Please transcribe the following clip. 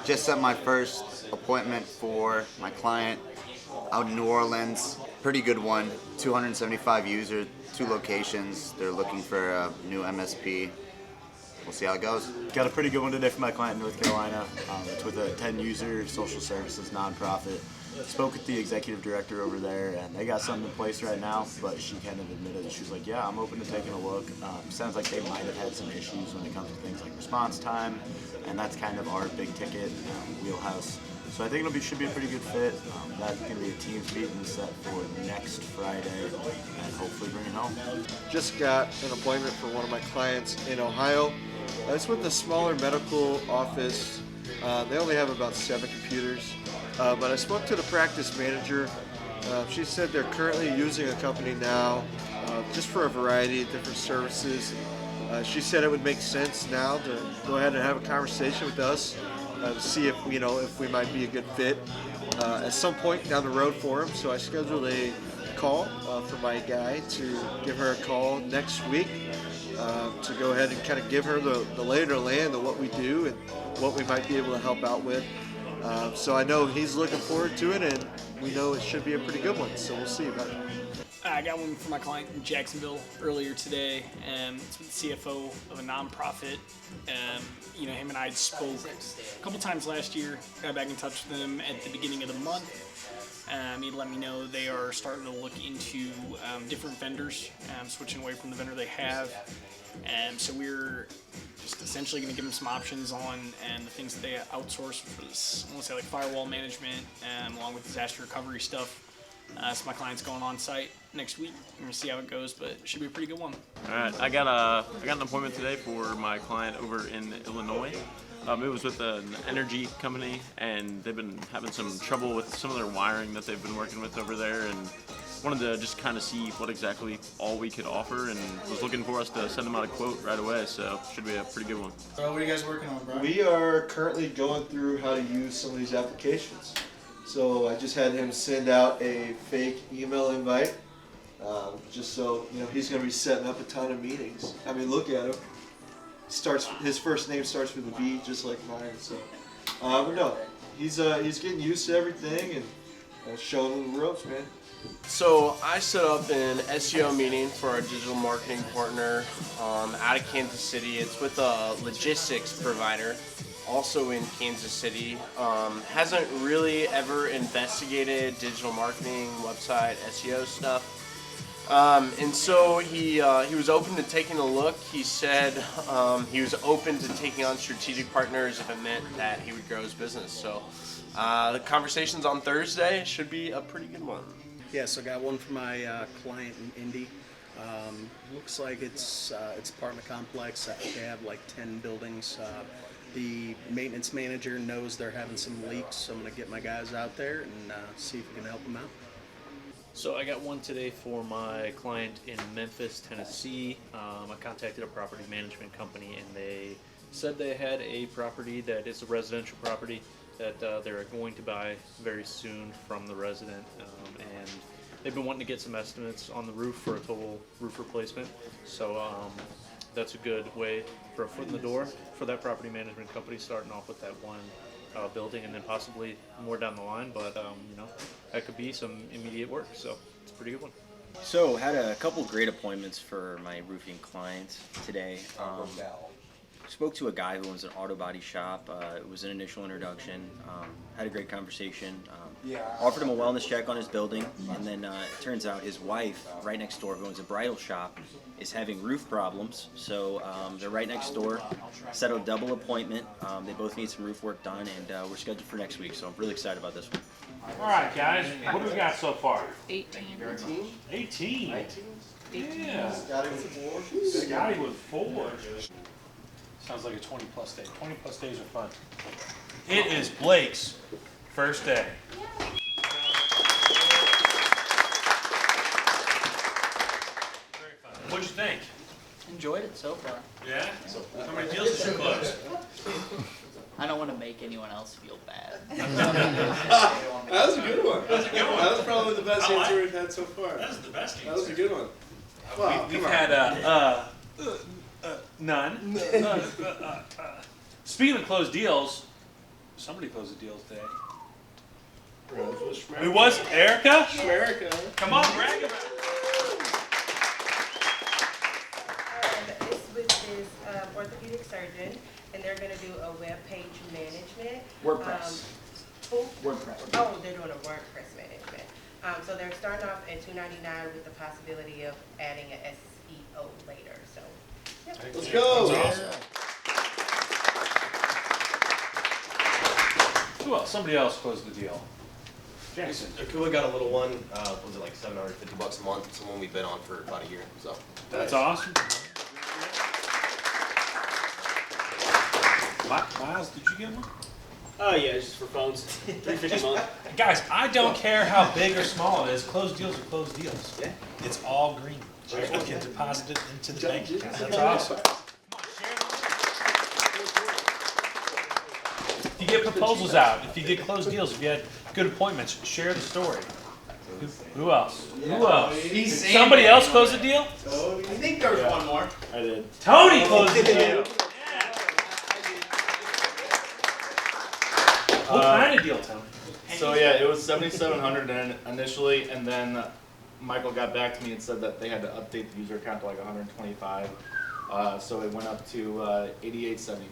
Just set my first appointment for my client out in New Orleans. Pretty good one. 275 users, 2 locations. They're looking for a new MSP. We'll see how it goes. Got a pretty good one today for my client in North Carolina. It's with a 10-user social services nonprofit. Spoke with the executive director over there, and they got something in place right now, but she kind of admitted that she was like, yeah, I'm open to taking a look. Sounds like they might have had some issues when it comes to things like response time, and that's kind of our big ticket wheelhouse. So I think should be a pretty good fit. That's going to be a team's meeting set for next Friday, and hopefully bring it home. Just got an appointment for one of my clients in Ohio. It's with a smaller medical office. They only have about 7 computers. But I spoke to the practice manager. She said they're currently using a company now just for a variety of different services. She said it would make sense now to go ahead and have a conversation with us to see if we might be a good fit at some point down the road for them. So I scheduled a call for my guy to give her a call next week to go ahead and kind of give her the lay of the land of what we do and what we might be able to help out with. So I know he's looking forward to it, and we know it should be a pretty good one, so we'll see about it. I got one for my client in Jacksonville earlier today. It's with the CFO of a nonprofit. Him and I spoke a couple times last year, got back in touch with him at the beginning of the month. He let me know they are starting to look into different vendors, switching away from the vendor they have. So we're just essentially going to give them some options on the things that they outsource for this, I want to say like firewall management, along with disaster recovery stuff. So my client's going on site next week. We're going to see how it goes, but it should be a pretty good one. All right, I got an appointment today for my client over in Illinois. It was with an energy company, and they've been having some trouble with some of their wiring that they've been working with over there, and wanted to just kind of see what exactly all we could offer, and was looking for us to send them out a quote right away, so should be a pretty good one. Bro, what are you guys working on, bro? We are currently going through how to use some of these applications. So I just had him send out a fake email invite, just so he's going to be setting up a ton of meetings. I mean, look at him. His first name starts with a B, just like mine. So, but no, he's getting used to everything and showing him the ropes, man. So I set up an SEO meeting for our digital marketing partner out of Kansas City. It's with a logistics provider, also in Kansas City. Hasn't really ever investigated digital marketing, website, SEO stuff. And so he was open to taking a look. He said he was open to taking on strategic partners if it meant that he would grow his business. So the conversation's on Thursday. Should be a pretty good one. Yeah, so I got one for my client in Indy. Looks like it's apartment complex. They have like 10 buildings. The maintenance manager knows they're having some leaks, so I'm going to get my guys out there and see if we can help them out. So I got one today for my client in Memphis, Tennessee. I contacted a property management company, and they said they had a property that is a residential property that they're going to buy very soon from the resident, and they've been wanting to get some estimates on the roof for a total roof replacement. So that's a good way for a foot in the door for that property management company, starting off with that one building, and then possibly more down the line, but that could be some immediate work, so it's a pretty good one. So had a couple great appointments for my roofing client today. Spoke to a guy who owns an auto body shop. It was an initial introduction. Had a great conversation. Offered him a wellness check on his building, and then it turns out his wife, right next door, who owns a bridal shop, is having roof problems. So they're right next door. Set a double appointment. They both need some roof work done, and we're scheduled for next week. So I'm really excited about this one. All right, guys. What do we got so far? 18. 18? 18. Yeah. Scotty with 4. Scotty with 4. Sounds like a 20-plus day. 20-plus days are fun. It is Blake's first day. Very fun. What'd you think? Enjoyed it so far. Yeah? How many deals did you close? I don't want to make anyone else feel bad. That was a good one. That was a good one. That was probably the best answer we've had so far. That was the best answer. That was a good one. Wow, We've had none. Speaking of closed deals, Somebody closed the deal today. Who was it? Erika? America. Come on, brag about it. It's with this orthopedic surgeon, and they're going to do a web page management. WordPress. WordPress. Oh, they're doing a WordPress management. So they're starting off at $299 with the possibility of adding an SEO later. So, yeah. Let's go. That's awesome. Who else? Somebody else closed the deal. Jackson. Akua got a little one, was it like $750 a month? It's the one we've been on for about a year, so. That's awesome. Myles, did you get one? Oh yeah, it's just for phones. $350 a month. Guys, I don't care how big or small it is. Closed deals are closed deals. Yeah. It's all green. You can deposit it into the bank account. That's awesome. If you get proposals out, if you get closed deals, if you had good appointments, share the story. Who else? Who else? Somebody else closed a deal? I think there was one more. I did. Tony closed the deal. What kind of deal, Tony? So yeah, it was 7,700 initially, and then Michael got back to me and said that they had to update the user account to like 125, so it went up to 88.75.